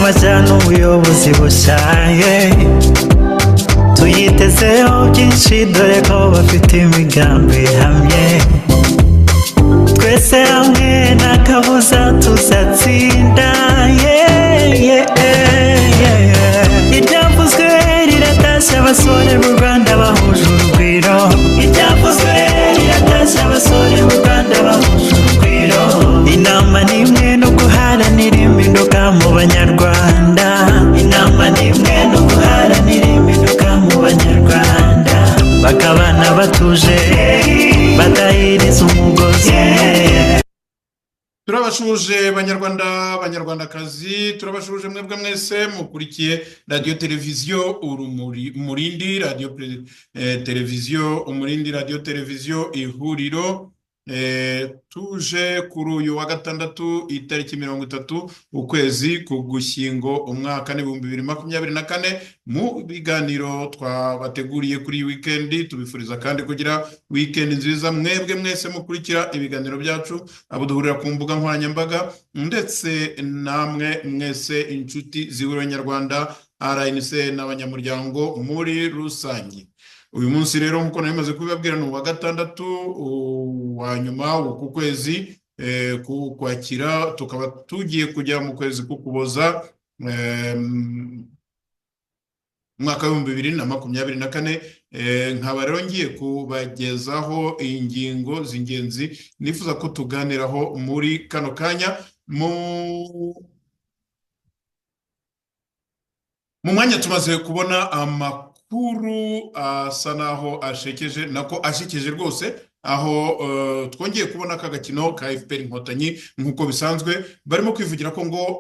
mashya n'ubuyobozi bushaye, tuyitezeho byinshi dore ko bafite imigambi ihamye. Twese hamwe nta kabuza tuzatsinda, iryavuzwe riratashya abasore b'u Rwanda bahuje urugwiro, iryavuzwe riratashya abasore b'u Rwanda bahuje urugwiro. Inama n'imwe no guharanira impinduka mu banyarwanda, inama n'imwe no guharanira impinduka mu banyarwanda, bakabana batuje badahiriza umugozi. Turabashuje banyarwanda banyarwandakazi, turabashuje mwebwe mwese mukurikiye radio televiziyo Umurindi, radio televiziyo Umurindi, radio televiziyo Ihuriro. Tuje kuri uyu wa gatandatu itariki 30 ukwezi k'Ugushyingo umwaka n'ibihumbi 2024 mu biganiro twabateguriye kuri weekend. Tubifuriza kandi kugira weekend nziza mwebwe mwese mukurikira ibiganiro byacu, abo duhurira ku mbuga nkoranyambaga, ndetse namwe mwese inshuti z'Ihuriro Nyarwanda RNC n'abanyamuryango muri rusange. Uyu munsi rero nkuko namaze kubibabwira ni wa gatandatu wa nyuma w'uku kwezi kwakira, tukaba tugiye kujya mu kwezi k'Ukuboza mwaka wa 2024. Nkaba rero ngiye kubagezaho ingingo z'ingenzi nifuza ko tuganiraho muri kano kanya. Mu mwanya tumaze kubona amakuru asa naho ashekeje, nako ashekeje rwose, aho twongeye kubona aka gakino ka FPR Inkotanyi nkuko bisanzwe barimo kwivugira ko ngo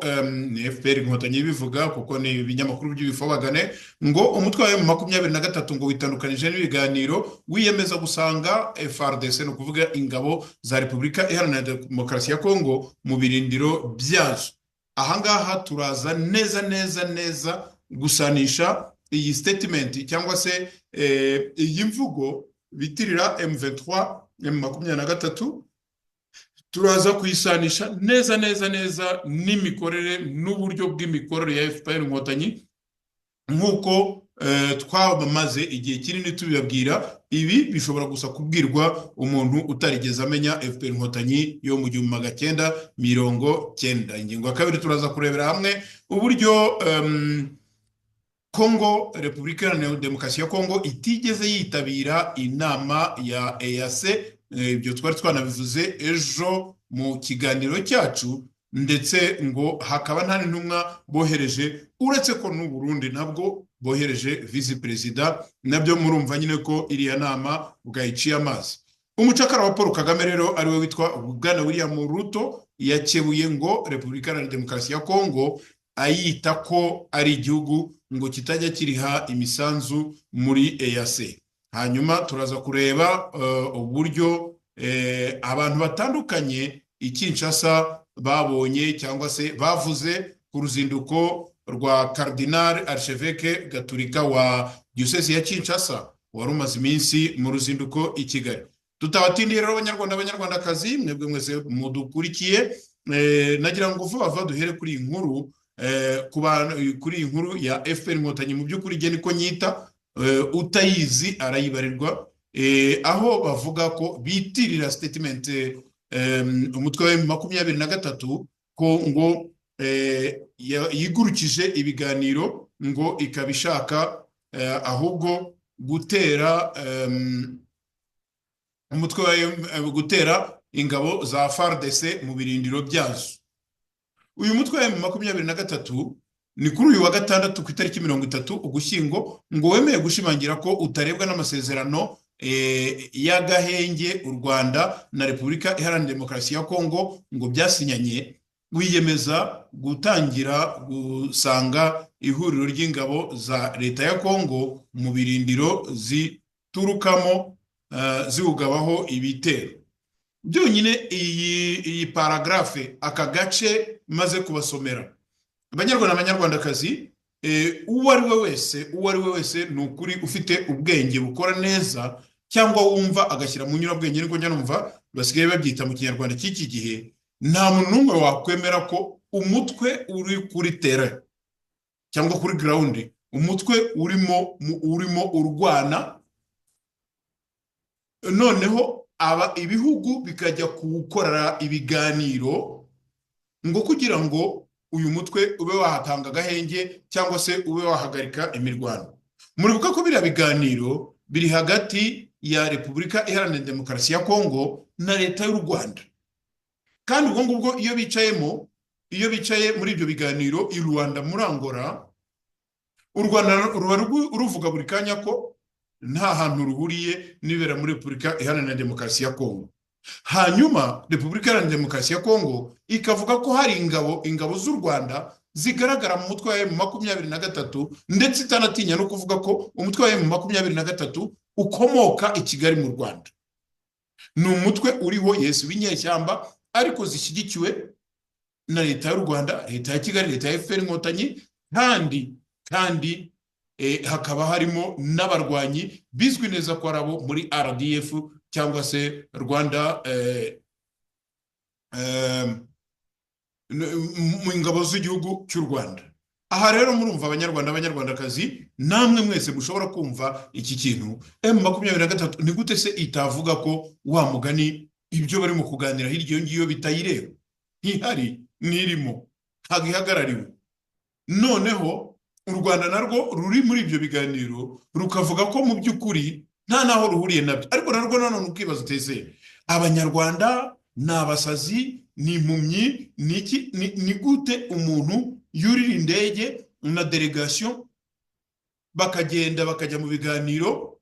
FPR Inkotanyi bivuga kuko ni ibinyamakuru by'ibifobagane, ngo umutwe wa M23 ngo witandukanije n'ibiganiro wiyemeza gusanga FARDC, no kuvuga ingabo za Repubulika Iharanira Demokarasi ya Kongo, mu birindiro byazo. Ahangaha turaza neza gusanisha iyi statement cyangwa se iyi mvugo bitirira M23 turaza kuyisanisha neza n'imikorere n'uburyo bw'imikorere ya FPR Inkotanyi nkuko twamaze igihe kinini tubibabwira. Ibi bishobora gusa kubwirwa umuntu utarigeze amenya FPR Inkotanyi yo mu 1990. Ingingo ya kabiri turaza kurebera hamwe uburyo Kongo, Repubulika Iharanira Demokarasi ya Kongo itigeze yitabira inama ya EAC. Ibyo twari twanabivuze ejo mu kiganiro cyacu, ndetse ngo hakaba nta ntumwa bohereje, uretse ko n'u Burundi nabwo bohereje vice perezida. Nabyo murumva nyine ko iriya nama bwayiciye amazi. Umucakara wa Paul Kagame rero ariwe witwa Bwana William Ruto yakebuye ngo Repubulika Iharanira Demokarasi ya Kongo ayita ko ari igihugu ngo kitajya kiriha imisanzu muri EAC. Hanyuma turaza kureba uburyo abantu batandukanye ikinshasa babonye cyangwa se bavuze ku ruzinduko rwa Cardinal Archevêque Gaturika wa Diocese ya Kinshasa wari umaze iminsi mu ruzinduko i Kigali. Tutabatindiye rero abanyarwandakazi mwebwe mwese mudukurikiye, nagira ngo vuba duhere kuri inkuru kuri inkuru ya FPR Inkotanyi. Mu by'ukuri gene ko nyita utayizi arayibarirwa, aho bavuga ko bitirira statement umutwe wa M23 ko ngo yigurukije ibiganiro, ngo ikabishaka ahubwo gutera umutwe wa gutera ingabo za FARDC mu birindiro byazo. Uyu mutwe wa M23 ni kuri uyu wa gatandatu ku itariki 30 Ugushyingo ngo wemeye gushimangira ko utarebwa n'amasezerano y'agahenge u Rwanda na Repubulika Iharanira Demokarasi ya Kongo ngo byasinyanye, wiyemeza gutangira gusanga ihuriro ry'ingabo za leta ya Kongo mu birindiro ziturukamo ziugabaho ibitero. Byonyine iyi paragrafe aka gace maze kubasomera abanyarwandakazi, uwo ari we wese nukuri ufite ubwenge bukora neza cyangwa wumva agashyira mu nyurabwenge, niko njya numva basigaye babyita mu kinyarwanda cy'iki gihe, nta muntu n'umwe wakwemera ko umutwe uri kuri terrain cyangwa kuri ground, umutwe urimo urwana, noneho ibihugu bikajya kuwukorera ibiganiro ngo kugira ngo uyu mutwe ube wahatanga agahenge cyangwa se ube wahagarika imirwano. Muribuka ko biriya biganiro biri hagati ya Repubulika Iharanira Demokarasi ya Kongo na leta y'u Rwanda, kandi ubwo ngubwo iyo bicaye muri ibyo biganiro i Rwanda muri Angola, u Rwanda ruba ruvuga buri kanya ko nta hantu ruhuriye n'ibera muri Repubulika Iharanira Demokarasi ya Kongo. Hanyuma Repubulika Iharanira Demokarasi ya Kongo ikavuga ko hari ingabo z'u Rwanda zigaragara mu mutwe wa M23, ndetse itanatinya no kuvuga ko umutwe wa M23 ukomoka i Kigali mu Rwanda. Ni umutwe uriho Yesu w'inyeshyamba ariko zishyigikiwe na leta y'u Rwanda, leta ya Kigali, leta ya FPR Inkotanyi, kandi hakaba harimo n'abarwanyi bizwi neza ko arabo muri RDF cyangwa se Rwanda mu ingabo z'igihugu cy'u Rwanda. Aha rero murumva abanyarwandakazi, namwe mwese mushobora kumva iki kintu, M23 ni gute se itavuga ko wa mugani ibyo barimo kuganira hirya iyo ngiyo bitayireba? Ntihari, nirimo, ntabwo ihagarariwe. Noneho u Rwanda narwo ruri muri ibyo biganiro rukavuga ko mu by'ukuri nta naho ruhuriye nabyo, ariko narwo nanone ukibaza uteze abanyarwanda ni abasazi, ni impumyi, ni gute umuntu yurira indege na delegation bakagenda bakajya mu biganiro,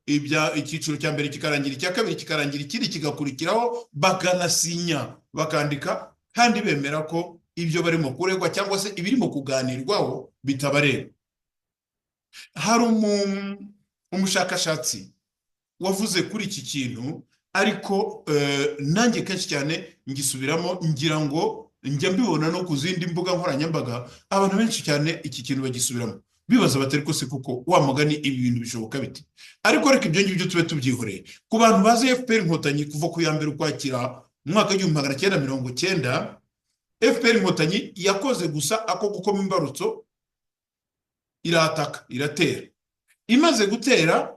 icyiciro cya mbere kikarangira, icya kabiri kikarangira, ikindi kigakurikiraho, bakanasinya bakandika, kandi bemera ko ibyo barimo kuregwa cyangwa se ibirimo kuganirwaho bitabareba. Hari umushakashatsi wavuze kuri iki kintu, ariko nanjye kenshi cyane ngisubiramo, ngira ngo njya mbibona no ku zindi mbuga nkoranyambaga, abantu benshi cyane iki kintu bagisubiramo bibaza batari ko se kuko wa mugani ibi bintu bishoboka biti. Ariko reka ibyo ngibyo tube tubyihoreye. Ku bantu bazi FPR Inkotanyi kuva ku ya mbere Ukwakira mu mwaka w'1990, FPR Inkotanyi yakoze gusa ako gukoma imbarutso, irataka, iratera. Imaze gutera,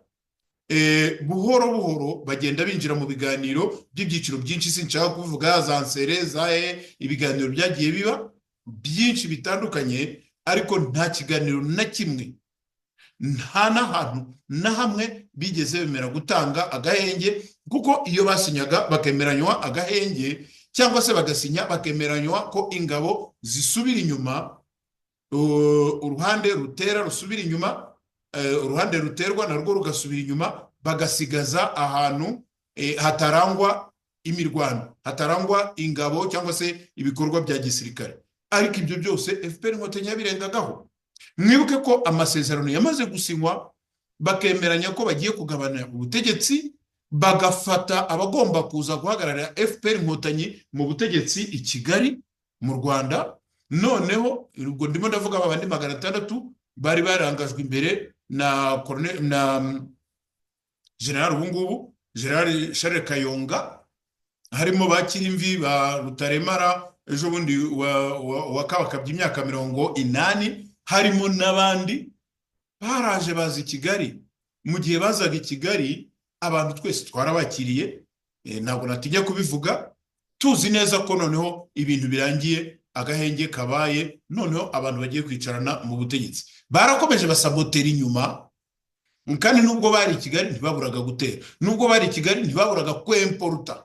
buhoro buhoro bagenda binjira mu biganiro by'ibyiciro byinshi, sinshaka kuvuga za nsere ibiganiro byagiye biba byinshi bitandukanye, ariko nta kiganiro na kimwe, nta n'ahantu na hamwe bigeze bemera gutanga agahenge, kuko iyo basinyaga bakemeranywa agahenge cyangwa se bagasinya bakemeranywa ko ingabo zisubira inyuma, uruhande rutera rusubira inyuma, uruhande ruterwa narwo rugasubira inyuma, bagasigaza ahantu hatarangwa imirwano, hatarangwa ingabo cyangwa se ibikorwa bya gisirikare. Ariko ibyo byose FPR Inkotanyi yabirengagaho. Mwibuke ko amasezerano yamaze gusinywa, bakemeranya ko bagiye kugabana ubutegetsi, bagafata abagomba kuza guhagararira FPR Inkotanyi mu butegetsi i Kigali mu Rwanda. Noneho ubwo ndimo ndavuga abandi 600 bari barangajwe imbere na General ubungubu General Charles Kayonga, harimo Bakirimvi, ba Rutaremara, ejo bundi wakabakabye imyaka 80, harimo n'abandi baraje bazi Kigali. Mu gihe bazaga i Kigali, abantu twese twarabakiriye, ntabwo natinya kubivuga, tuzi neza ko noneho ibintu birangiye, agahenge kabaye, noneho abantu bagiye kwicarana mu butegetsi. Barakomeje basabotera inyuma, kandi nubwo bari i Kigali ntibaburaga gutera, nubwo bari i Kigali ntibaburaga kwemporuta.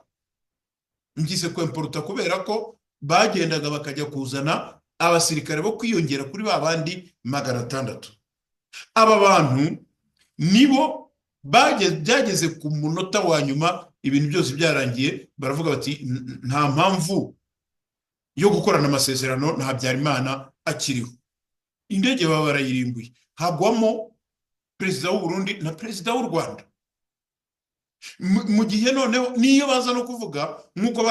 Ngise kwemporuta kubera ko bagendaga bakajya kuzana abasirikare bo kwiyongera kuri babandi 600. Aba bantu nibo byageze ku munota wa nyuma, ibintu byose byarangiye, baravuga bati nta mpamvu yo gukorana amasezerano na Habyarimana akiriho. Indege baba barayirimbuye, hagwamo perezida w'u Burundi na perezida w'u Rwanda. Mu gihe noneho niyo baza no kuvuga nkuko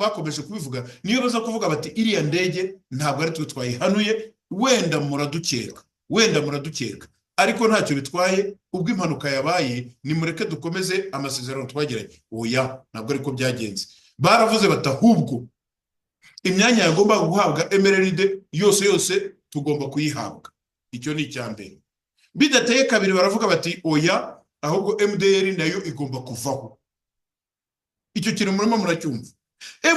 bakomeje kubivuga, niyo baza kuvuga bati iriya ndege ntabwo ari twe twayihanuye, wenda muradukeka, ariko ntacyo bitwaye, ubwo impanuka yabaye nimureke dukomeze amasezerano twagiranye. Oya, ntabwo ariko byagenze. Baravuze bati ahubwo imyanya yagomba guhabwa MRND yose tugomba kuyihabwa. icyo ni icyambere. Bidateye kabiri baravuga bati oya, ahubwo MDR nayo igomba kuvaho. Icyo kintu murimo muracyumva.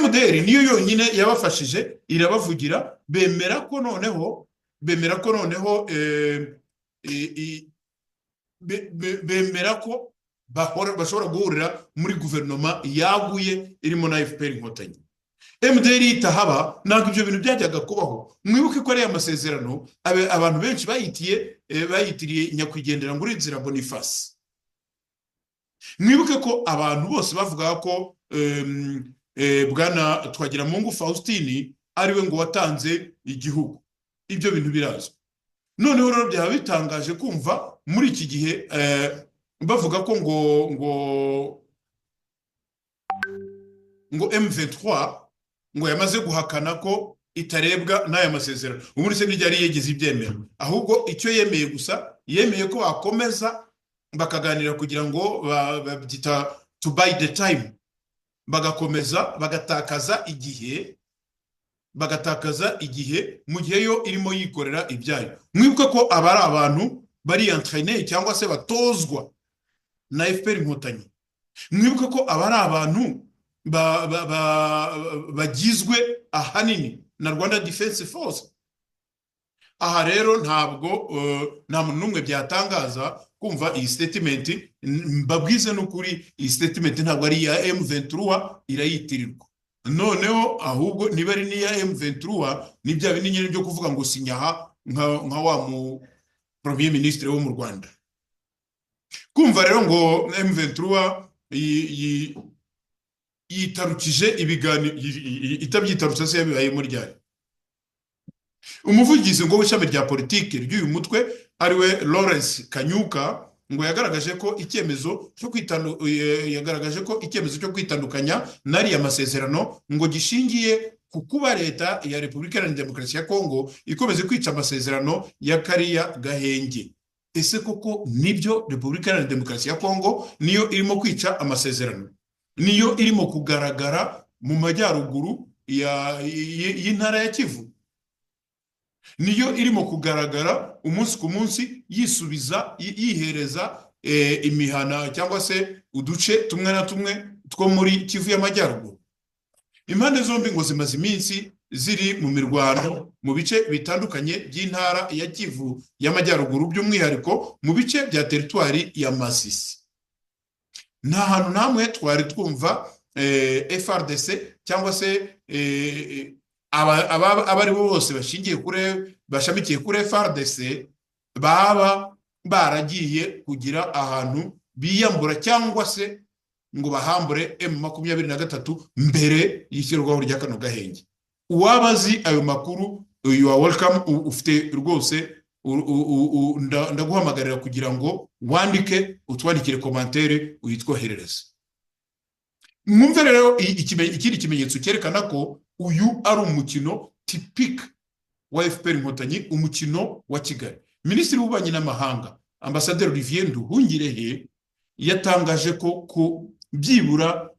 MDR niyo yonyine yabafashije, irabavugira, bemera ko noneho bemera ko bashobora guhurira muri guverinoma yaguye irimo na FPR Inkotanyi. MDR itahaba ntabwo ibyo bintu byajyaga kubaho. Mwibuke ko ari amasezerano abantu benshi bayitiriye nyakwigendera muri Nzira Boniface. Mwibuke ko abantu bose bavuga ko bwana Twagiramungu Faustin ariwe ngo watanze igihugu. Ibyo bintu birazwi. Noneho rero byaba bitangaje kumva muri iki gihe bavuga ko ngo M23 ngo yamaze guhakana ko itarebwa n'aya masezerano. Ubundi se byari yegeze ibyemera, ahubwo icyo yemeye gusa yemeye ko bakomeza bakaganira kugira ngo babyita to buy the time, bagakomeza bagatakaza igihe mu gihe yo irimo yikorera ibyayo. Mwibuke ko abari abantu bari entraîner cyangwa se batozwa na FPR Inkotanyi. Mwibuke ko abari abantu bagizwe ahanini na Rwanda Defense Force. Aha rero ntabwo nta muntu n'umwe byatangaza kumva iyi statement. Mbabwize n'ukuri, iyi statement ntabwo ari ya M23 irayitirirwa. Noneho ahubwo niba ari niya M23 nibya binyenyeri byo kuvuga ngo sinyaha nka wa mu Premier Ministre wo mu Rwanda. Kumva rero ngo M23 yitarukije ibiganiro, itabyitarutse se yabibaye muri ryari. Umuvugizi ngo w'ishami rya politike ry'uyu mutwe ariwe Lawrence Kanyuka ngo yagaragaje ko icyemezo cyo kwitandukanya nari amasezerano ngo gishingiye ku kuba leta ya Repubulika Iharanira Demokarasi ya Kongo ikomeze kwica amasezerano ya kariya gahenge. Ese koko nibyo Repubulika Iharanira Demokarasi ya Kongo niyo irimo kwica amasezerano? Niyo irimo kugaragara mu majyaruguru y'intara ya Kivu? Niyo irimo kugaragara umunsi ku munsi yihereza imihana cyangwa se uduce tumwe na tumwe two muri Kivu y'amajyaruguru? Impande zombi ngo zimaze iminsi ziri mu mirwano mu bice bitandukanye by'intara ya Kivu y'amajyaruguru, by'umwihariko mu bice bya teritwari ya Masisi. Nta hantu namwe twari twumva FRDC cyangwa se abari bose bashamikiye kuri FRDC baba baragiye kugira ahantu biyambura cyangwa se ngo bahambure M23 mbere y'ishyirwaho rya kano gahenge. Uwabazi ayo makuru, you are welcome. Ufite rwose ndaguhamagarira kugira ngo wandike, utwandikire commentaire uyitwoherereze. Mwumve rero ikindi kimenyetso cyerekana ko uyu ari umukino typique wa FPR Inkotanyi, umukino wa Kigali. Minisitiri w'Ububanyi n'Amahanga Ambassadeur Olivier Nduhungirehe yatangaje ko byibura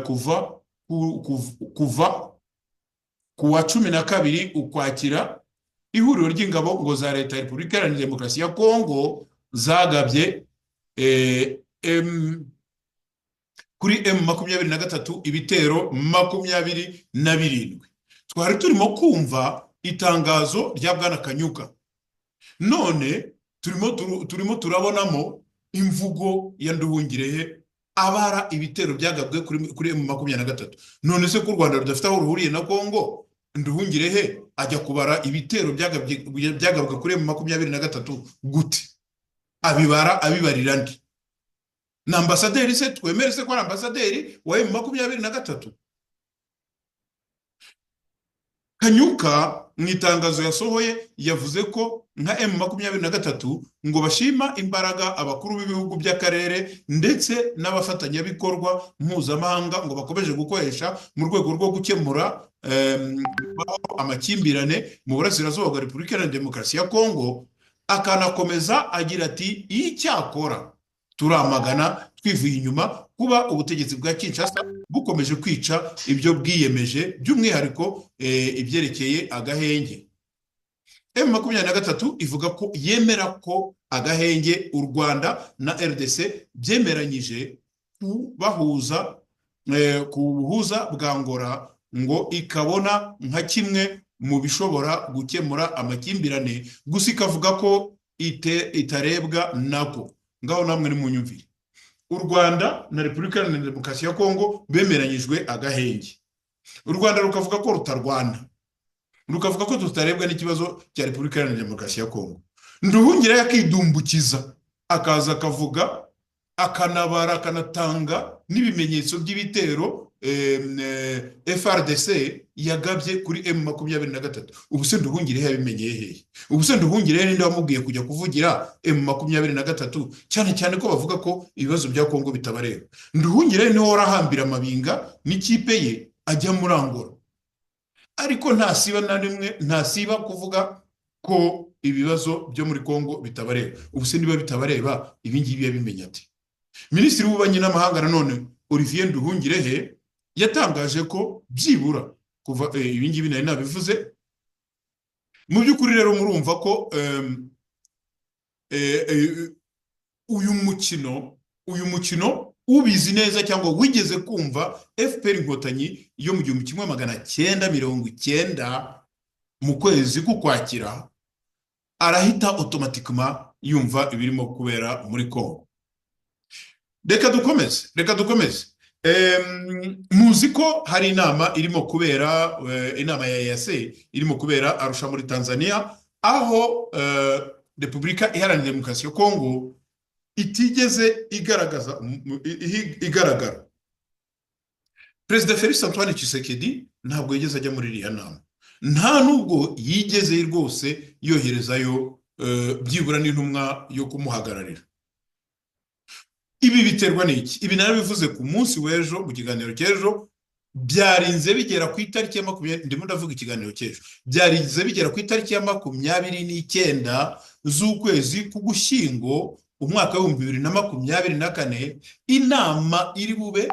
kuva ku wa 12 Ukwakira ihuriro ry'ingabo ngo za leta ya Repubulika Iharanira Demokarasi ya Kongo zagabye kuri M23 ibitero 27. Twari turimo kumva itangazo rya bwana Kanyuka, none turimo turabonamo imvugo ya Nduhungirehe abara ibitero byagabwe kuri M23. None se ko u Rwanda rudafite aho ruhuriye na Kongo, Nduhungirehe ajya kubara ibitero byagabwe kuri M23 gute? Abibarira ndi na ambasaderi se? Twemere se ko ari ambasaderi wa M23? Kanyuka mu itangazo yasohoye yavuze ko nka M23 ngo bashima imbaraga abakuru b'ibihugu by'akarere ndetse n'abafatanyabikorwa mpuzamahanga ngo bakomeje gukoresha mu rwego rwo gukemura amakimbirane mu burasirazuba bwa Repubulika Iharanira Demokarasi ya Kongo. Akanakomeza agira ati icyakora turamagana twivuye inyuma kuba ubutegetsi bwa Kinshasa bukomeje kwica ibyo bwiyemeje, by'umwihariko ibyerekeye agahenge. M23 ivuga ko yemera ko agahenge u Rwanda na RDC byemeranyije bahuza ku buhuza bwa Angola ngo ikabona nka kimwe mu bishobora gukemura amakimbirane, gusa ikavuga ko itarebwa nako. Ngaho namwe ni mu nyumvire, u Rwanda na Repubulika Iharanira Demokarasi ya Kongo bemeranyijwe agahenge. U Rwanda rukavuga ko rutarwana, rukavuga ko tutarebwa n'ikibazo cya Repubulika Iharanira Demokarasi ya Kongo. Nduhungira yakidumbukiza akaza akavuga akanabara akanatanga n'ibimenyetso by'ibitero FRDC yagabye kuri M23. Ubu se Nduhungire yabimenyeye hehe? Ubu se Nduhungire ninde wamubwiye kujya kuvugira M23, cyane cyane ko bavuga ko ibibazo bya Kongo bitabareba? Nduhungire niho warahambira amabinga n'ikipe ye ajya muri Angola, ariko ntasiba na rimwe, ntasiba kuvuga ko ibibazo byo muri Kongo bitabareba. Ubu se niba bitabareba ibi ngibi yabimenya ati? Minisitiri w'Ububanyi n'Amahanga nanone Olivier Nduhungirehe yatangaje ko byibura kuva ibi ngibi nari nabivuze. Mu by'ukuri rero murumva ko uyu mukino ubizi neza cyangwa wigeze kumva FPR Inkotanyi yo mu 1990 mu kwezi k'Ukwakira arahita automatiquement yumva ibirimo kubera muri Kongo. Reka dukomeze. Muzi ko hari inama irimo kubera, inama ya EAC irimo kubera Arusha muri Tanzania, aho Repubulika Iharanira Demokarasi ya Kongo itigeze igaragara. Perezida Felix Antoine Tshisekedi ntabwo yigeze ajya muri iriya nama, nta nubwo yigeze rwose yoherezayo byibura n'intumwa yo kumuhagararira. Ibi biterwa n'iki? Ibi narabivuze ku munsi w'ejo mu kiganiro cy'ejo, byarinze bigera ku itariki ya 20, ndimo ndavuga ikiganiro cy'ejo, byarinze bigera ku itariki ya 29 z'ukwezi k'Ugushyingo umwaka wa 2024, inama iri bube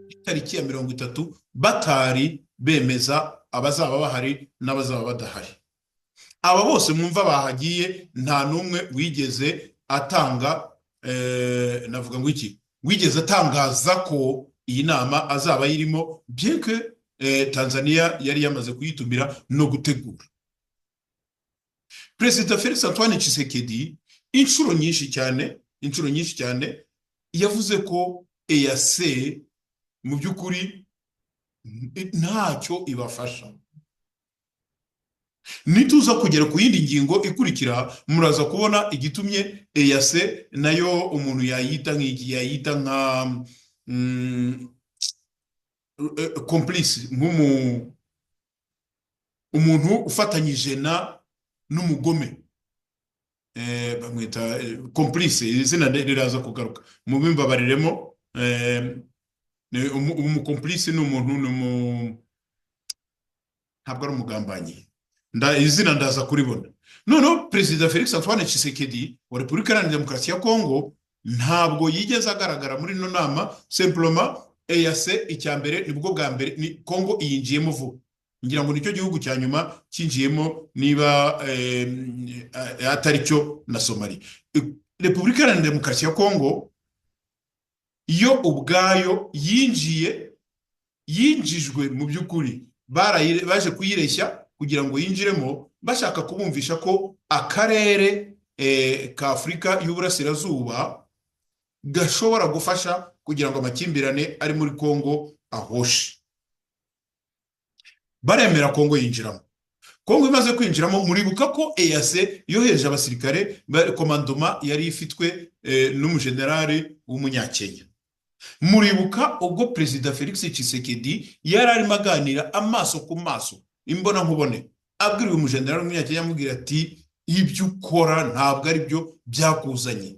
itariki ya 30 batari bemeza abazaba bahari n'abazaba badahari. Aba bose mwumva bahagiye nta numwe wigeze atanga navuga ngo iki, wigeze atangaza ko iyi nama azaba yirimo, bien que Tanzania yari yamaze kuyitumira no gutegura. Perezida Felix Antoine Tshisekedi inshuro nyinshi cyane yavuze ko EAC mu by'ukuri ntacyo ibafasha. Nituza kugera ku yindi ngingo ikurikira, muraza kubona igitumye EAC nayo umuntu yayita nka complice, umuntu ufatanyije n'umugome, bamwita complice. Izina riraza kugaruka mu bimbabariremo. Umucomplice ni umuntu ntabwo ari umugambanyi, izina ndaza kuribona. Noneho Perezida Felix Antoine Tshisekedi wa Repubulika Iharanira Demokarasi ya Kongo ntabwo yigeze agaragara muri no nama. Simplement EAC icyambere nibwo bwa mbere ni Kongo iyinjiyemo vuba, ngira ngo nicyo gihugu cya nyuma cyinjiyemo, niba atari cyo na Somalia. Repubulika Iharanira Demokarasi ya Kongo yo ubwayo yinjijwe mu by'ukuri, baje kuyireshya kugira ngo yinjiremo, bashaka kubumvisha ko akarere ka Afurika y'Uburasirazuba gashobora gufasha kugira ngo amakimbirane ari muri Kongo ahoshe. Baremera Kongo yinjiramo. Kongo imaze kwinjiramo, muribuka ko EAC yohereje abasirikare komandoma yari ifitwe n'umujenerali w'umunyakenya. Muribuka ubwo Perezida Felix Tshisekedi yari arimo aganira amaso ku maso, imbona nkubone, abwira umujenerali w'umunyakenya, amubwira ati ibyo ukora ntabwo ari byo byakuzanye,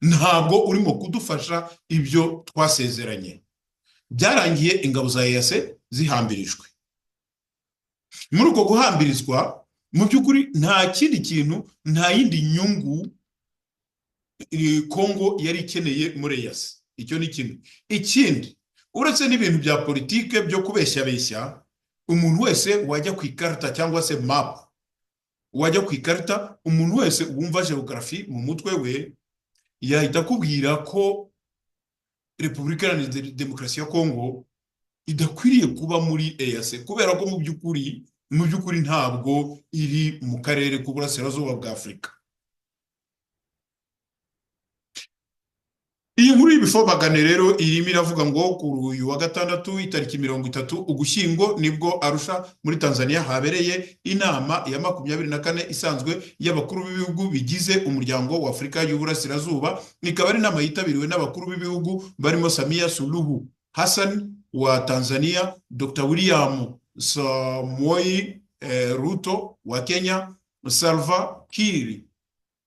ntabwo urimo kudufasha ibyo twasezeranye. Byarangiye ingabo za EAC zihambirijwe. Muri uko guhambirizwa mu by'ukuri nta kindi kintu, nta yindi nyungu Kongo yari ikeneye muri EAC. Icyo ni kimwe. Ikindi, uretse n'ibintu bya politike byo kubeshya, umuntu wese wajya ku ikarita cyangwa se map wajya ku ikarita umuntu wese wumva geography mu mutwe we yahita akubwira ko Repubulika Iharanira Demokarasi ya Kongo idakwiriye kuba muri EAC kubera ko mu by'ukuri ntabwo iri mu karere k'uburasirazuba bwa Afurika. Iyi nkuru y'ibifobagane rero irimo iravuga ngo kuri uyu wa gatandatu itariki 30 Ugushyingo nibwo Arusha muri Tanzania habereye inama ya 24 isanzwe y'abakuru b'ibihugu bigize umuryango wa Afurika y'Uburasirazuba. Ikaba ari inama yitabiriwe n'abakuru b'ibihugu barimo Samia Suluhu Hassan wa Tanzania, Dr. William Samoei Ruto wa Kenya, Salva Kiir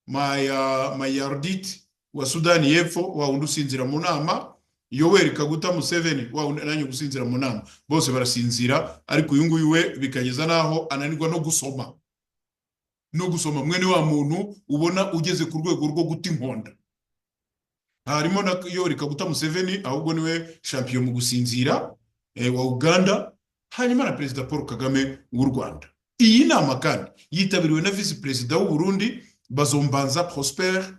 Mayardit wa Sudani y'Epfo wa undi usinzira mu nama, Yoweri Kaguta Museveni wa undi nanyo gusinzira mu nama. Bose barasinzira, ariko uyu nguyu we bikageza naho ananirwa no gusoma mwene wa muntu ubona ugeze ku rwego rwo guta inkonda. Harimo na Yoweri Kaguta Museveni, ahubwo niwe champion mu gusinzira wa Uganda, hanyuma na Perezida Paul Kagame w'u Rwanda. Iyi nama kandi yitabiriwe na Vice Perezida w'u Burundi Bazombanza Prosper,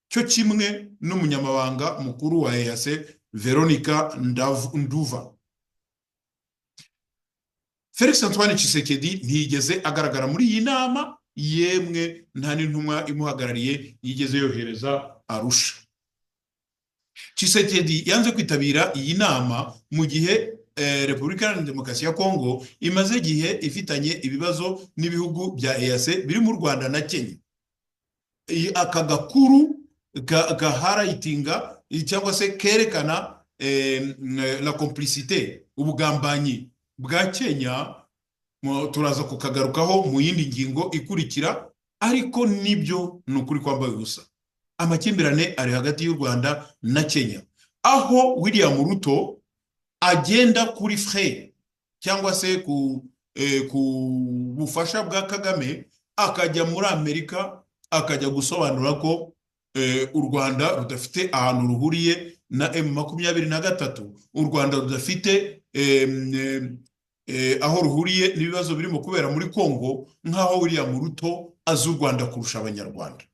cyo kimwe n'umunyamabanga mukuru wa EAC Veronica Nduva. Felix Antoine Tshisekedi ntiyigeze agaragara muri iyi nama, yemwe nta n'intumwa imuhagarariye yigeze yohereza Arusha. Tshisekedi yanze kwitabira iyi nama mu gihe Repubulika Iharanira Demokarasi ya Kongo imaze igihe ifitanye ibibazo n'ibihugu bya EAC biri mu Rwanda na Kenya. Aka gakuru gaharayitinga cyangwa se kerekana la complicité, ubugambanyi bwa Kenya, turaza kukagarukaho mu yindi ngingo ikurikira, ariko nibyo nukuri kwambaye ubusa. Amakimbirane ari hagati y'u Rwanda na Kenya, aho William Ruto agenda kuri frais cyangwa se ku bufasha bwa Kagame, akajya muri Amerika akajya gusobanura ko u Rwanda rudafite ahantu ruhuriye na M23, u Rwanda rudafite aho ruhuriye n'ibibazo birimo kubera muri Kongo, nk'aho William Ruto azi u Rwanda kurusha abanyarwanda.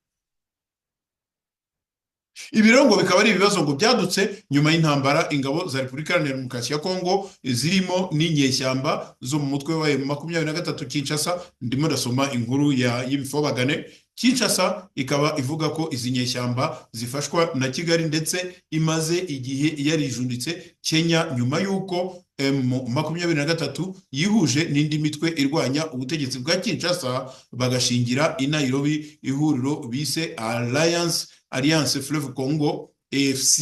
Ibi rero ngo bikaba ari ibibazo ngo byadutse nyuma y'intambara ingabo za Repubulika Iharanira Demokarasi ya Kongo zirimo n'inyeshyamba zo mu mutwe wa M23 Kinshasa. Ndimo ndasoma inkuru y'ibifobagane. Kinshasa ikaba ivuga ko izi nyeshyamba zifashwa na Kigali ndetse imaze igihe yarijunditse Kenya nyuma y'uko M23 yihuje n'indi mitwe irwanya ubutegetsi bwa Kinshasa bagashingira i Nairobi ihuriro bise Alliance Fleuve Congo AFC.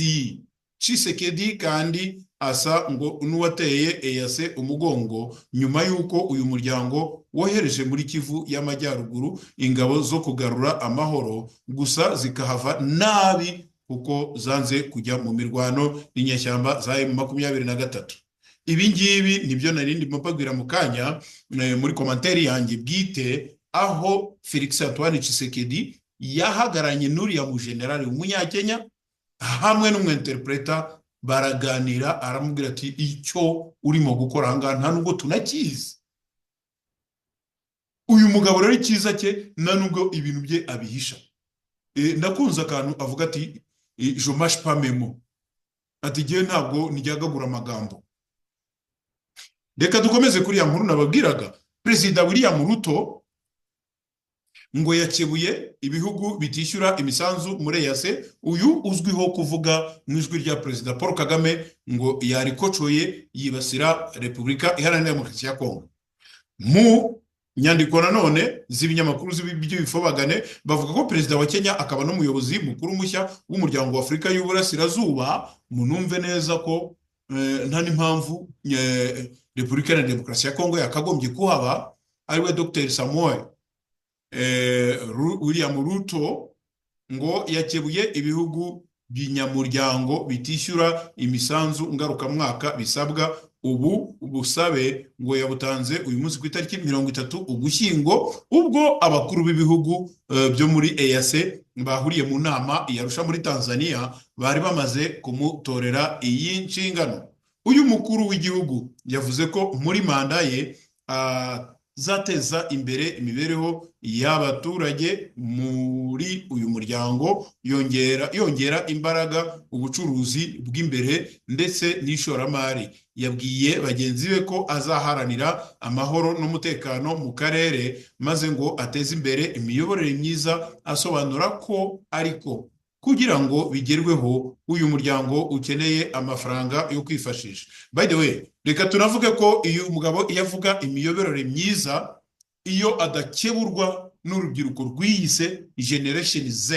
Tshisekedi kandi asa ngo n'uwateye EAC umugongo nyuma y'uko uyu muryango wohereje muri Kivu y'Amajyaruguru ingabo zo kugarura amahoro, gusa zikahava nabi kuko zanze kujya mu mirwano n'inyeshyamba za M23. Ibi ngibi nibyo narindi mupabwira mu kanya muri komanteri yanjye bwite, aho Felix Antoine Tshisekedi yahagaranye n'uriya mu general w'umunyakenya hamwe n'umwinterpreta, baraganira aramubwira ati icyo urimo gukora ahangaha nta nubwo tunakizi. Uyu mugabo rero icyiza cye nta nubwo ibintu bye abihisha. Ndakunze akantu avuga ati je marche pas memo, ati gihe ntabwo nijyagagura amagambo. Reka dukomeze kuri ya nkuru nababwiraga. Perezida William Ruto ngo yakebuye ibihugu bitishyura imisanzu muri EAC. Uyu uzwiho kuvuga mu ijwi rya Perezida Paul Kagame ngo yarikocoye yibasira Repubulika Iharanira Demokarasi ya Kongo. Mu nyandiko nanone z'ibinyamakuru z'ibifobagane bavuga ko Perezida wa Kenya akaba n'umuyobozi mukuru mushya w'umuryango wa Afurika y'Uburasirazuba, munumve neza ko nta n'impamvu Repubulika Iharanira Demokarasi ya Kongo yakagombye kuhaba, ariwe Dr. Samoei William Ruto ngo yakebuye ibihugu by'inyamuryango bitishyura imisanzu ngarukamwaka bisabwa. Ubu ubusabe ngo yabutanze uyu munsi ku itariki 30 Ugushyingo, ubwo abakuru b'ibihugu byo muri EAC bahuriye mu nama yarusha muri Tanzania bari bamaze kumutorera iyi nshingano. Uyu mukuru w'igihugu yavuze ko muri manda ye zateza imbere imibereho y'abaturage muri uyu muryango, yongera imbaraga ubucuruzi bw'imbere ndetse n'ishoramari. Yabwiye bagenzi be ko azaharanira amahoro n'umutekano mu karere maze ngo ateze imbere imiyoborere myiza, asobanura ko ariko kugira ngo bigerweho uyu muryango ukeneye amafaranga yo kwifashisha. By the way, reka tunavuge ko uyu mugabo iyo avuga imiyoborere myiza, iyo adakeburwa n'urubyiruko rwiyise Generation Z,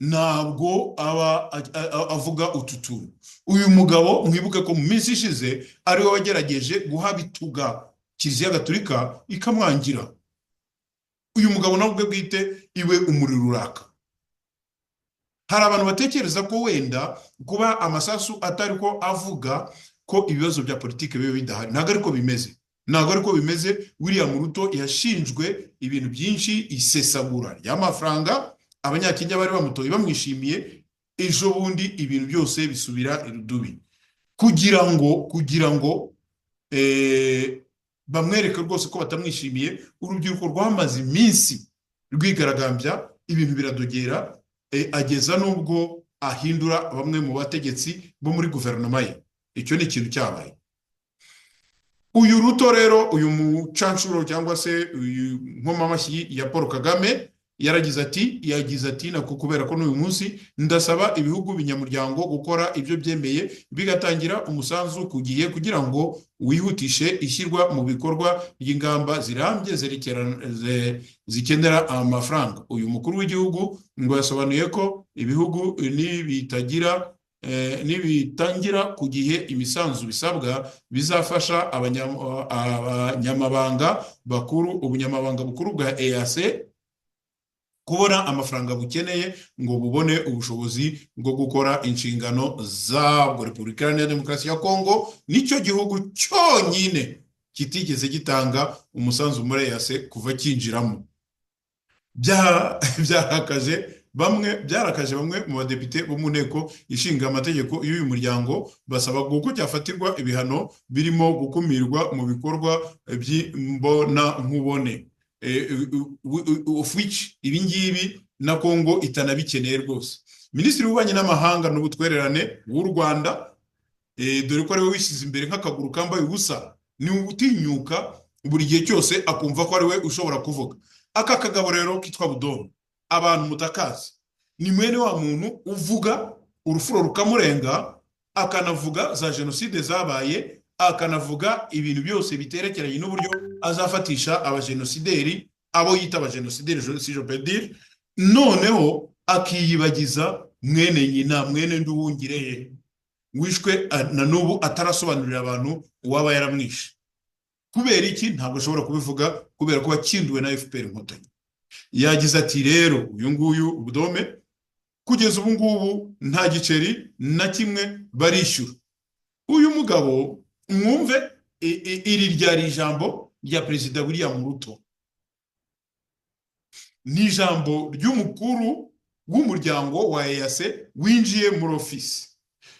ntabwo aba avuga ututu. Uyu mugabo mwibuke ko mu minsi ishize ari we wagerageje guha bituga Kiliziya Gatolika ikamwangira. Uyu mugabo nabwo bwite iwe umuriro uraka. Hari abantu batekereza ko wenda kuba amasasu atari ko avuga ko ibibazo bya politike bibe bidahari. Ntabwo ariko bimeze. Ntabwo ariko bimeze. William Ruto yashinjwe ibintu byinshi, isesagura ry'amafaranga, abanyakenya bari bamutoye bamwishimiye, ejo bundi ibintu byose bisubira irudubi. Kugira ngo bamwereke rwose ko batamwishimiye, urubyiruko rwamaze iminsi rwigaragambya, ibintu biradogera, ageza nubwo ahindura bamwe mu bategetsi bo muri guverinoma ye. Icyo ni ikintu cyabaye. Uyu Ruto rero, uyu mucanshuro cyangwa se uyu nkomamashyi ya Paul Kagame yagize ati nako kubera ko n'uyu munsi ndasaba ibihugu binyamuryango gukora ibyo byemeye bigatangira umusanzu kugiye kugira ngo wihutishe ishyirwa mu bikorwa ry'ingamba zirambye zikenera amafaranga. Uyu mukuru w'igihugu ngo yasobanuye ko ibihugu nibitangira ku gihe imisanzu bisabwa bizafasha ubunyamabanga bukuru bwa EAC kubona amafaranga bukeneye ngo bubone ubushobozi bwo gukora inshingano zabwo. Repubulika Iharanira Demokarasi ya Kongo nicyo gihugu cyonyine kitigeze gitanga umusanzu muri EAC kuva kinjiramo. Byarakaje bamwe mu badepite bo mu nteko ishinga amategeko y'uyu muryango, basaba ko cyafatirwa ibihano birimo gukumirwa mu bikorwa by'imbona nkubone, of which ibi ngibi na Kongo itanabikeneye rwose. Minisitiri w'ububanyi n'amahanga n'ubutwererane w'u Rwanda, dore ko ari we wishyize imbere nk'akaguru kambaye ubusa, ni utinyuka buri gihe cyose akumva ko ari we ushobora kuvuga. Aka kagabo rero kitwa Budome, abantu mutakazi, ni mwene wa muntu uvuga urufuro rukamurenga, akanavuga za jenoside zabaye, akanavuga ibintu byose biterekeranye n'uburyo azafatisha abajenosideri, abo yita abajenosideri, si je peux dire, noneho akiyibagiza mwene nyina, mwene Nduhungirehe wishwe na n'ubu atarasobanurira abantu uwaba yaramwishe. Kubera iki? Ntabwo ashobora kubivuga, kubera ko wakinduwe na FPR Inkotanyi. Yagize ati rero uyu nguyu Budome kugeza ubu ngubu nta giceri na kimwe barishyura. Uyu mugabo mwumve iri ryari ijambo rya Perezida William Ruto, ni ijambo ry'umukuru w'umuryango wa EAC winjiye muri ofisi,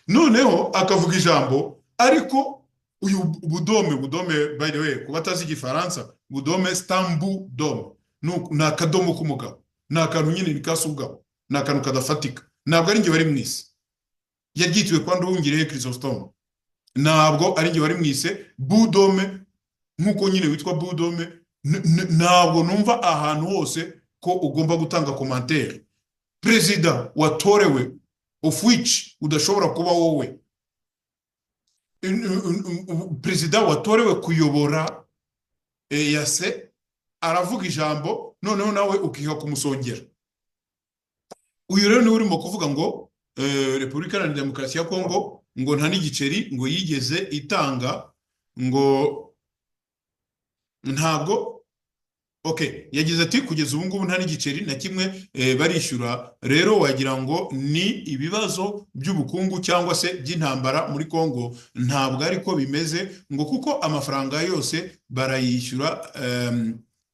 noneho akavuga ijambo. Ariko uyu Budome, by the way, kuba atazi igifaransa, Budome stambu dome, ni akadomo k'umugabo, ni akantu nyine nikasa ubwabo, ni akantu kadafatika. Ntabwo ari njye wari mwise, yaryitiwe kwa Nduhungirehe Chrysostome, ntabwo ari njye wari mwise Budome nk'uko nyine witwa Budome. Ntabwo numva ahantu hose ko ugomba gutanga commentaire. Perezida watorewe, of which udashobora kuba wowe, perezida watorewe kuyobora EAC, aravuga ijambo, noneho nawe ukiha kumusongera. Uyu rero ni urimo kuvuga ngo Repubulika Iharanira Demokarasi ya Kongo ngo nta n'igiceri ngo yigeze itanga, ngo ntabwo. Yagize ati kugeza ubu ngubu nta n'igiceri na kimwe barishyura. Rero wagira ngo ni ibibazo by'ubukungu cyangwa se by'intambara muri Kongo. Ntabwo ariko bimeze, ngo kuko amafaranga yose barayishyura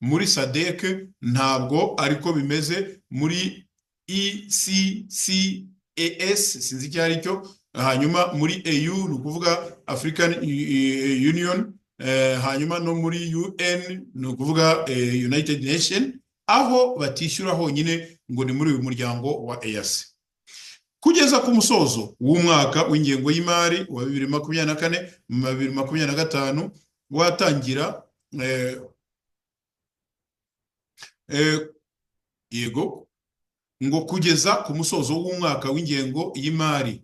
muri SADC, ntabwo ariko bimeze muri ECCAS, sinzi icyo ari cyo. Hanyuma muri EU, ni ukuvuga African Union, hanyuma no muri UN ni ukuvuga United Nation, aho batishyura honyine ngo ni muri uyu muryango wa EAC. Kugeza ku musozo w'umwaka w'ingengo y'imari wa 2024 2025 watangira yego ngo kugeza ku musozo w'umwaka w'ingengo y'imari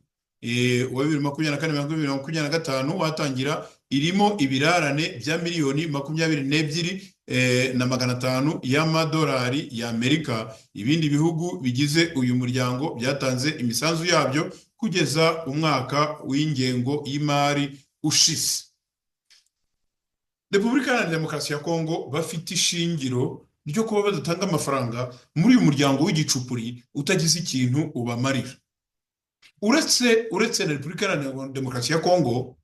wa 2024-2025 watangira irimo ibirarane bya miliyoni 22,500 y'amadolari y'Amerika. Ibindi bihugu bigize uyu muryango byatanze imisanzu yabyo kugeza umwaka w'ingengo y'imari ushize. Repubulika Iharanira Demokarasi ya Kongo bafite ishingiro ryo kuba badatanga amafaranga muri uyu muryango w'igicupuri utagize ikintu ubamarira. Uretse na Repubulika Iharanira Demokarasi ya Kongo,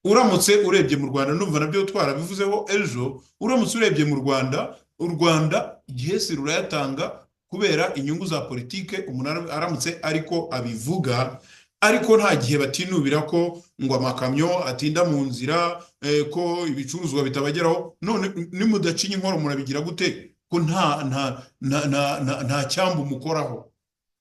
uramutse urebye mu Rwanda, numva nabyo twarabivuzeho ejo, uramutse urebye mu Rwanda, u Rwanda igihese rurayatanga kubera inyungu za politike, umuntu aramutse ariko abivuga, ariko nta gihe batinubira ko ngo amakamyo atinda mu nzira, ko ibicuruzwa bitabageraho. None nimudacinya inkoro murabigira gute ko nta cyambu mukoraho,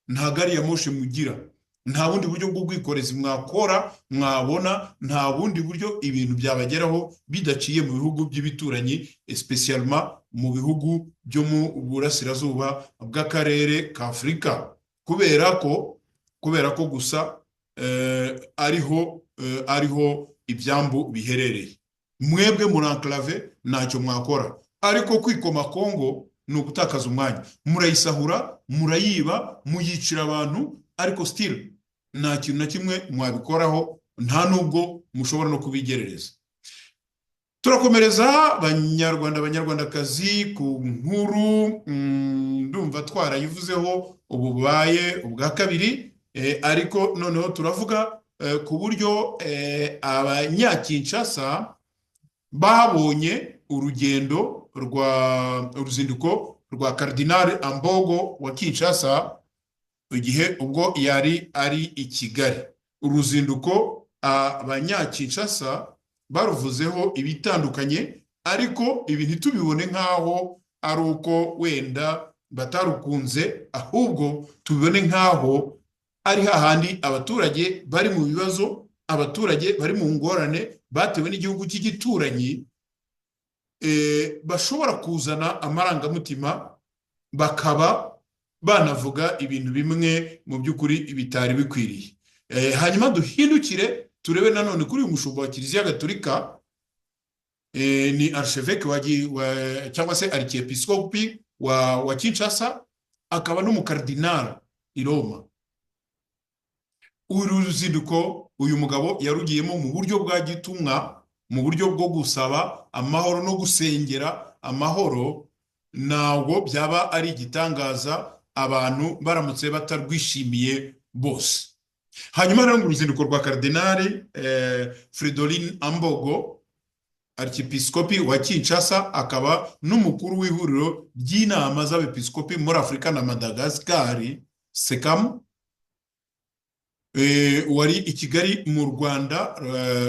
nta gari ya moshi mugira, nta bundi buryo bw'ubwikorezi mwakora mwabona, nta bundi buryo ibintu byabageraho bidaciye mu bihugu by'ibituranyi, especiellement mu bihugu byo mu burasirazuba bw'akarere ka Afurika, kubera ko gusa ariho ibyambu biherereye. Mwebwe muri enclave ntacyo mwakora, ariko kwikoma Kongo ni ugutakaza umwanya. Murayisahura, murayiba, muyicira abantu, ariko still nta kintu na kimwe mwabikoraho, nta nubwo mushobora no kubigerereza. Turakomereza banyarwandakazi ku nkuru ndumva twarayivuzeho ubu bubaye ubwa kabiri, ariko noneho turavuga ku buryo Abanyakinshasa babonye uruzinduko rwa Cardinal Ambogo wa Kinshasa igihe ubwo yari ari i Kigali. Uruzinduko Abanyakinshasa baruvuzeho ibitandukanye, ariko ibi ntitubibone nk'aho ari uko wenda batarukunze, ahubwo tubibone nk'aho ari hahandi abaturage bari mu bibazo, abaturage bari mu ngorane batewe n'igihugu cy'igituranyi, bashobora kuzana amarangamutima bakaba banavuga ibintu bimwe mu by'ukuri bitari bikwiriye. Hanyuma duhindukire turebe nanone kuri uyu mushumba wa Kiliziya Gatolika, ni archevêque cyangwa se archiepiscopi wa Kinshasa, akaba n'umukardinal i Roma. Uru ruzinduko uyu mugabo yarugiyemo mu buryo bwa gitumwa, mu buryo bwo gusaba amahoro no gusengera amahoro. Ntabwo byaba ari igitangaza abantu baramutse batarwishimiye bose. Hanyuma rero mu ruzinduko rwa Cardinal Fridolin Ambogo, archiepiscopi wa Kinshasa, akaba n'umukuru w'ihuriro ry'inama z'abepiskopi muri Afurika na Madagascar, SECAM, wari i Kigali mu Rwanda,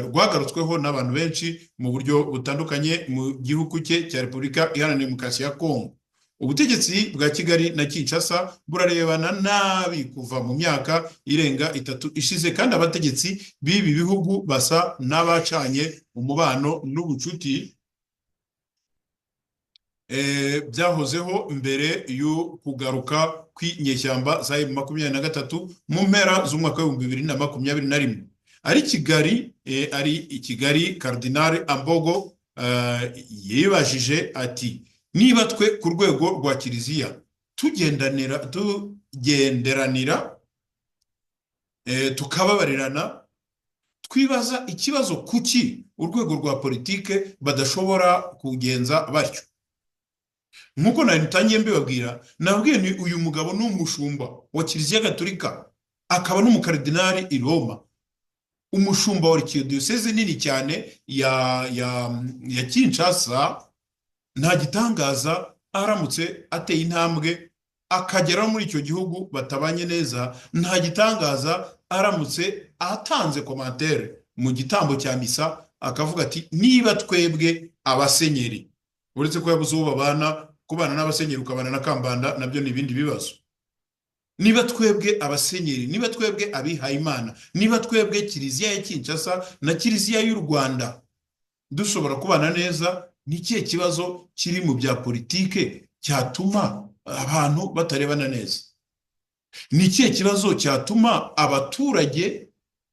rwagarutsweho n'abantu benshi mu buryo butandukanye mu gihugu cye cya Repubulika Iharanira Demokarasi ya Kongo. Ubutegetsi bwa Kigali na Kinshasa burarebana nabi kuva mu myaka irenga 3 ishize, kandi abategetsi b'ibi bihugu basa n'abacanye umubano n'ubucuti byahozeho mbere yo kugaruka kw'inyeshyamba za M23 mu mpera z'umwaka wa 2021. Ari i Kigali, Cardinal Ambogo yibajije ati, niba twe ku rwego rwa Kiliziya tugenderanira tukababarirana, twibaza ikibazo kuki urwego rwa politike badashobora kugenza batyo. Nkuko natangiye mbibabwira, nabwiye ni uyu mugabo n'umushumba wa Kiliziya Gatolika, akaba n'umukardinali i Roma, umushumba wa archdiocese nini cyane ya Kinshasa. Nta gitangaza aramutse ateye intambwe akagera muri icyo gihugu batabanye neza, nta gitangaza aramutse atanze commentaire mu gitambo cya misa akavuga ati niba twebwe abasenyeri, uretse ko yabuze uwo babana, kubana n'abasenyeri ukabana na Kambanda nabyo ni ibindi bibazo, niba twebwe abasenyeri, niba twebwe abihayimana, niba twebwe kiliziya ya Kinshasa na kiliziya y'u Rwanda dushobora kubana neza, ni ikihe kibazo kiri mu bya politike cyatuma abantu batarebana neza? Ni ikihe kibazo cyatuma abaturage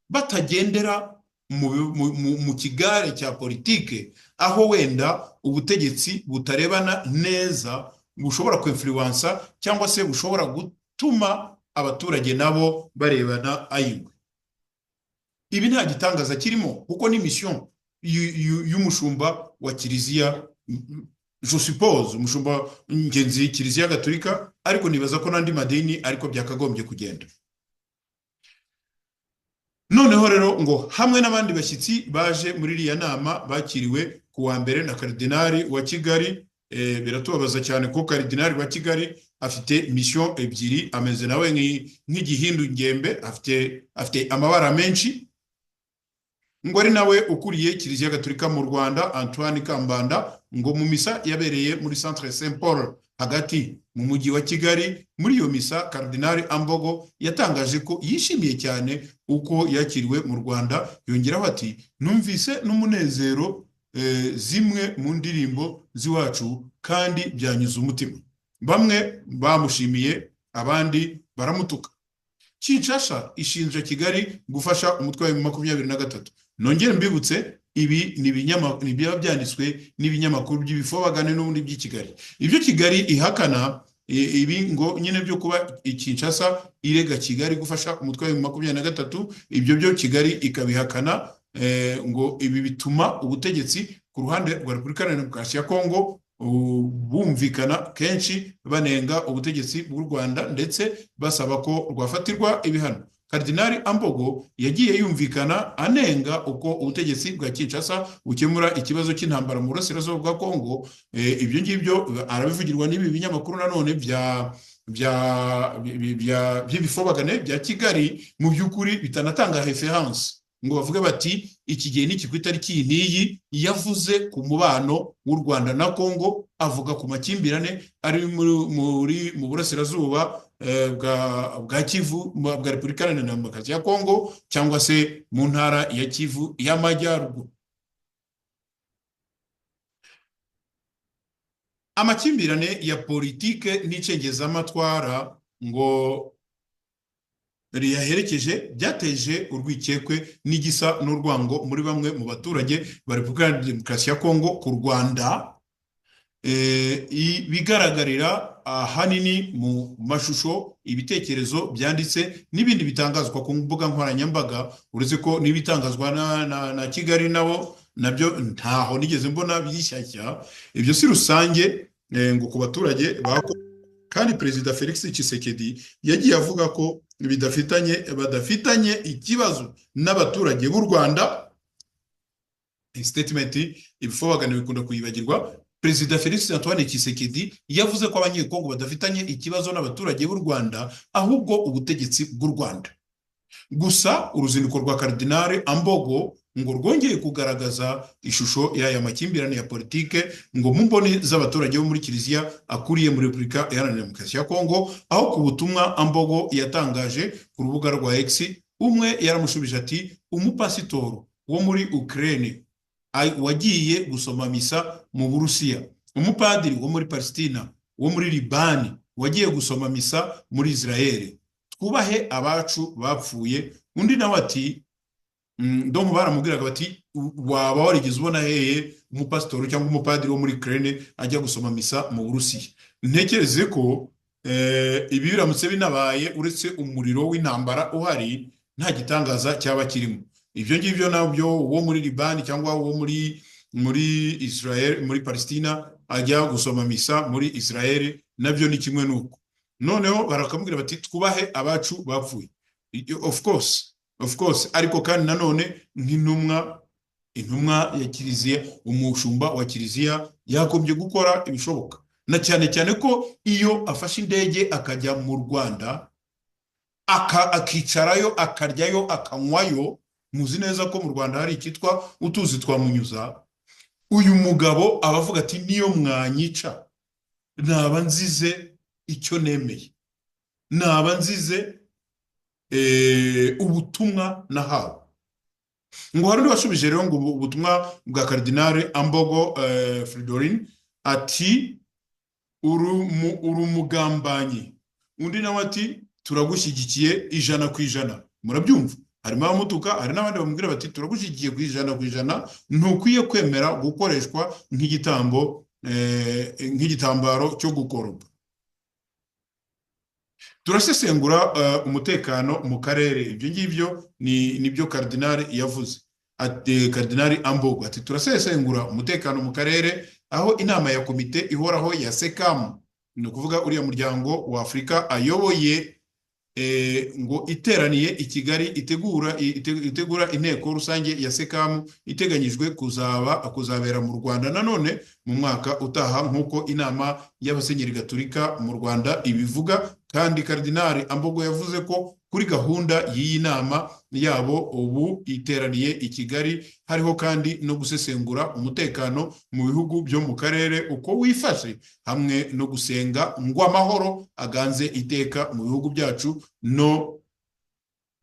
batagendera mu kigare cya politike, aho wenda ubutegetsi butarebana neza bushobora kwinfluensa cyangwa se bushobora gutuma abaturage nabo barebana ayingwe? Ibi nta gitangaza kirimo, kuko ni mission y'umushumba wa kiliziya, je suppose umushumba ngenzi kiliziya gatolika, ariko nibaza ko n'andi madini ariko byakagombye kugenda. Noneho rero ngo hamwe n'abandi bashyitsi baje muri iriya nama bakiriwe ku wa mbere na Karidinali wa Kigali. Biratubabaza cyane ko Karidinali wa Kigali afite mission ebyiri, ameze nawe nk'igihindu ngembe, afite amabara menshi. Ngo ari nawe ukuriye kiliziya gatolika mu Rwanda, Antoine Kambanda, ngo mu misa yabereye muri Centre Saint Paul hagati mu mujyi wa Kigali. Muri iyo misa Karidinali Ambogo yatangaje ko yishimiye cyane uko yakiriwe mu Rwanda. Yongeraho ati numvise n'umunezero zimwe mu ndirimbo ziwacu kandi byanyuze umutima. Bamwe bamushimiye, abandi baramutuka. Kinshasa ishinja Kigali gufasha umutwe wa 23. Nongere mbibutse, ibi ni byaba byanditswe n'ibinyamakuru by'ibifobagane n'ubundi by'i Kigali. Ibyo Kigali ihakana, ibi ngo nyine byo kuba Kinshasa irega Kigali gufasha umutwe wa 23, ibyo byo Kigali ikabihakana. Ngo ibi bituma ubutegetsi ku ruhande rwa Repubulika Iharanira Demokarasi ya Kongo bumvikana kenshi banenga ubutegetsi bw'u Rwanda ndetse basaba ko rwafatirwa ibihano. Karidinali Ambogo yagiye yumvikana anenga uko ubutegetsi bwa Kinshasa bukemura ikibazo cy'intambara mu burasirazuba bwa Kongo. Ibyo ngibyo arabivugirwa n'ibi binyamakuru nanone by'ibifobagane bya Kigali, mu by'ukuri bitanatanga reference ngo bavuge bati iki gihe n'iki ku itariki n'iyi yavuze ku mubano w'u Rwanda na Kongo, avuga ku makimbirane ari mu burasirazuba bwa Kivu bwa Repubulika Iharanira Demokarasi ya Kongo, cyangwa se mu ntara ya Kivu y'Amajyaruguru. Amakimbirane ya politike n'icengezamatwara ngo riyaherekeje byateje urwikekwe n'igisa n'urwango muri bamwe mu baturage ba Repubulika Iharanira Demokarasi ya Kongo ku Rwanda. Bigaragarira ahanini mu mashusho, ibitekerezo byanditse n'ibindi bitangazwa ku mbuga nkoranyambaga, uretse ko n'ibitangazwa na Kigali nabyo ntaho nigeze mbona bishyashya. Ibyo si rusange ngo ku baturage bako, kandi Perezida Felix Tshisekedi yagiye avuga ko badafitanye ikibazo n'abaturage b'u Rwanda. Statement ibifobagane bikunda kuyibagirwa. Perezida Felix Antoine Tshisekedi yavuze ko abanyekongo badafitanye ikibazo n'abaturage b'u Rwanda, ahubwo ubutegetsi bw'u Rwanda. Gusa uruzinduko rwa Karidinali Ambogo ngo rwongeye kugaragaza ishusho y'aya makimbirane ya politike ngo mu mboni z'abaturage bo muri kiliziya akuriye muri Repubulika Iharanira Demokarasi ya Kongo. Aho ku butumwa Ambogo yatangaje ku rubuga rwa X, umwe yaramushubije ati umupasitoro wo muri Ukraine wagiye gusoma misa mu Burusiya, umupadiri wo muri Palestina, wo muri Libani wagiye gusoma misa muri Israel, twubahe abacu bapfuye. Undi nawe ati ndumva baramubwiraga bati waba warigeze ubona hehe umupasitoro cyangwa umupadiri wo muri Ukraine ajya gusoma misa mu Burusiya? Ntekereze ko ibi biramutse binabaye, uretse umuriro w'intambara uhari, nta gitangaza cyaba kirimo. Ibyo ngibyo nabyo wo muri Libani cyangwa wo muri Israel, muri Palestina ajya gusoma misa muri Israel, nabyo ni kimwe nuko. Noneho barakamubwira bati twubahe abacu bapfuye. Of course, ariko kandi nanone intumwa ya kiliziya, umushumba wa kiliziya yakombye gukora ibishoboka, na cyane cyane ko iyo afashe indege akajya mu Rwanda akicarayo akaryayo akanywayo, muzi neza ko mu Rwanda hari icyitwa utuzi twa Munyuza. Uyu mugabo abavuga ati niyo mwanyica naba nzize icyo nemeye, naba nzize ubutumwa nahawe. Ngo hari washubije rero ngo ubutumwa bwa Cardinal Ambogo Fridolin ati urumugambanyi, undi nawe ati turagushyigikiye 100%. Murabyumva, harimo abamutuka, hari n'abandi bamubwira bati turagushyigikiye 100%, ntukwiye kwemera gukoreshwa nk'igitambaro cyo gukoropa. Turasesengura umutekano mu karere. Ibyo ngibyo nibyo Cardinal yavuze. Ati Cardinal Ambogo ati turasesengura umutekano mu karere, aho inama ya komite ihoraho ya SECAM, ni ukuvuga uriya muryango wa Afurika ayoboye, ngo iteraniye i Kigali itegura inteko rusange ya SECAM iteganyijwe kuzabera mu Rwanda nanone mu mwaka utaha, nk'uko inama y'abasenyeri gatolika mu Rwanda ibivuga. Kandi Cardinal Ambogo yavuze ko kuri gahunda y'iyi nama yabo ubu iteraniye i Kigali hariho kandi no gusesengura umutekano mu bihugu byo mu karere uko wifashe, hamwe no gusenga ngo amahoro aganze iteka mu bihugu byacu no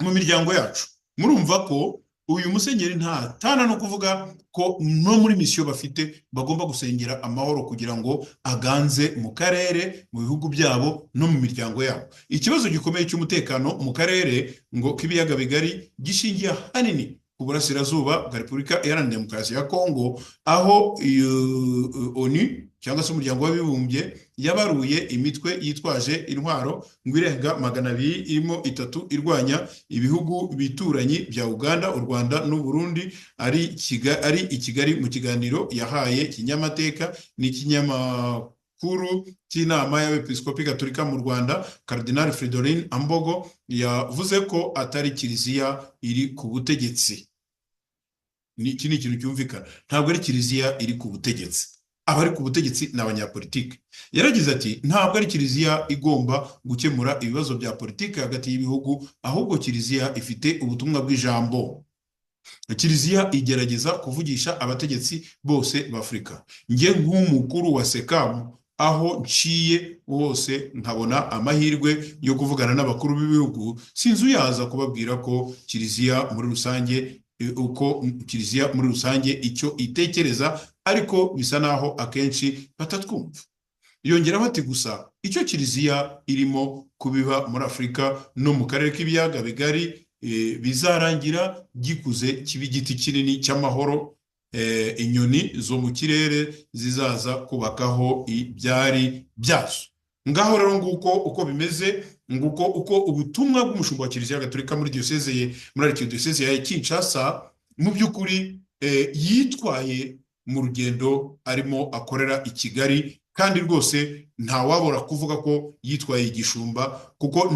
mu miryango yacu. Murumva ko uyu musenyeri ntatana no kuvuga ko no muri misiyo bafite bagomba gusengera amahoro kugira ngo aganze mu karere, mu bihugu byabo no mu miryango yabo. Ikibazo gikomeye cy'umutekano mu karere ngo k'ibiyaga bigari gishingiye hanini ku burasirazuba bwa Repubulika Iharanira Demokarasi ya Kongo, aho ONU cyangwa se umuryango w'abibumbye yabaruye imitwe yitwaje intwaro ngo irenga 200, irimo 3 irwanya ibihugu bituranyi bya Uganda, u Rwanda n'u Burundi. Ari i Kigali mu kiganiro yahaye kinyamateka n'ikinyamakuru cy'inama y'abepiskopi gatolika mu Rwanda, Cardinal Fridolin Ambogo yavuze ko atari kiliziya iri ku butegetsi. Iki ni ikintu cyumvikana, ntabwo ari kiliziya iri ku butegetsi, abari ku butegetsi ni abanyapolitike. Yaragize ati ntabwo ari kiliziya igomba gukemura ibibazo bya politike hagati y'ibihugu, ahubwo kiliziya ifite ubutumwa bw'ijambo. Kiliziya igerageza kuvugisha abategetsi bose b'Afurika. Nge nk'umukuru wa SECAM, aho nciye hose nkabona amahirwe yo kuvugana n'abakuru b'ibihugu, sinzuyaza kubabwira ko kiliziya muri rusange icyo itekereza, ariko bisa naho akenshi batatwumva. Yongeraho ati gusa icyo kiliziya irimo kubiba muri Afurika no mu karere k'ibiyaga bigari bizarangira gikuze kiba igiti kinini cy'amahoro, inyoni zo mu kirere zizaza kubakaho ibyari byazo. Ngaho rero nguko uko bimeze, nguko uko ubutumwa bw'umushumba wa Kiliziya Gatolika muri Archdiocese ya Kinshasa mu by'ukuri yitwaye mu rugendo arimo akorera i Kigali, kandi rwose ntawabura kuvuga ko yitwaye igishumba, kuko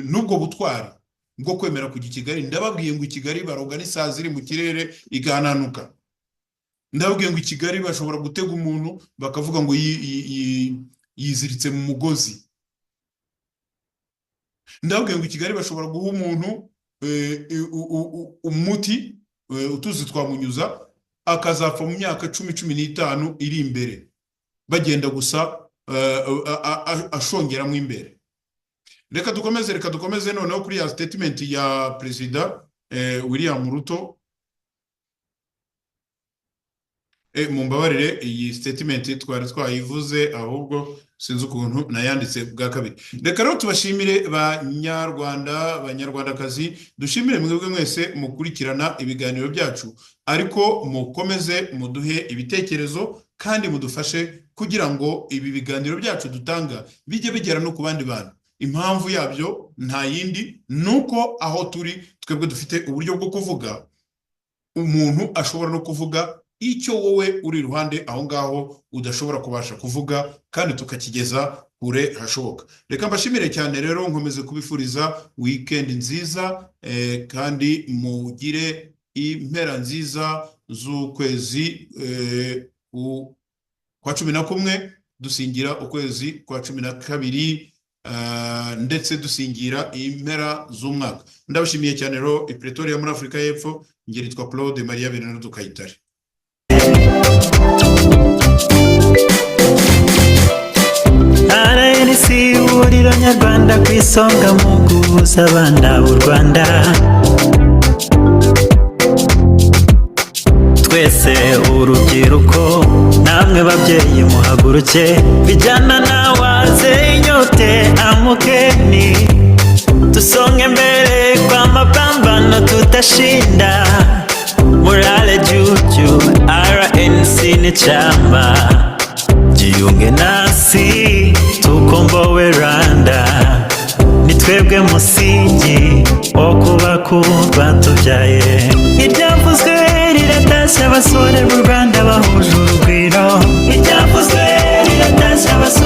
n'ubwo butwari bwo kwemera kujya i Kigali. Ndababwiye ngo i Kigali baroga n'isazi iri mu kirere igananuka. Ndababwiye ngo i Kigali bashobora gutega umuntu bakavuga ngo yiziritse mu mugozi. Ndababwiye ngo i Kigali bashobora guha umuntu umuti utuzi twa Munyuza akazapfa mu myaka 10-15 iri imbere, bagenda gusa ashongeramo imbere. Reka dukomeze noneho kuri ya statement ya Perezida William Ruto. Mumbabarire, iyi statement twari twayivuze, ahubwo sinzi ukuntu nayanditse bwa kabiri. Reka rero tubashimire banyarwandakazi, dushimire mwebwe mwese mukurikirana ibiganiro byacu, ariko mukomeze muduhe ibitekerezo kandi mudufashe kugira ngo ibi biganiro byacu dutanga bijye bigera no ku bandi bantu. Impamvu yabyo nta yindi, nuko aho turi twebwe dufite uburyo bwo kuvuga. Umuntu ashobora no kuvuga icyo wowe uri iruhande aho ngaho udashobora kubasha kuvuga, kandi tukakigeza kure hashoboka. Reka mbashimire cyane rero, nkomeze kubifuriza weekend nziza, kandi mugire impera nziza z'ukwezi kwa 11 dusingira ukwezi kwa 12 ndetse dusingira impera z'umwaka. Ndabashimiye cyane rero Pretoria muri Afurika y'Epfo. Ngeri twa Claude Maria Bernardo Kayitare. RNC ihuriro nyarwanda ku isonga mu guhuza abana b'u Rwanda. Twese urubyiruko namwe babyeyi muhaguruke, vijana na wazee nyote amukeni, tusonge mbele kwa mapambano tutashinda. Morale juu juu, RNC ni chama, jiunge nasi tukombowe Rwanda. Ni twebwe musingi wo kubaka u rwatubyaye. Ibyavuzwe riratashya abasore b'u Rwanda bahuje urugwiro. Ibyavuzwe riratashya abasore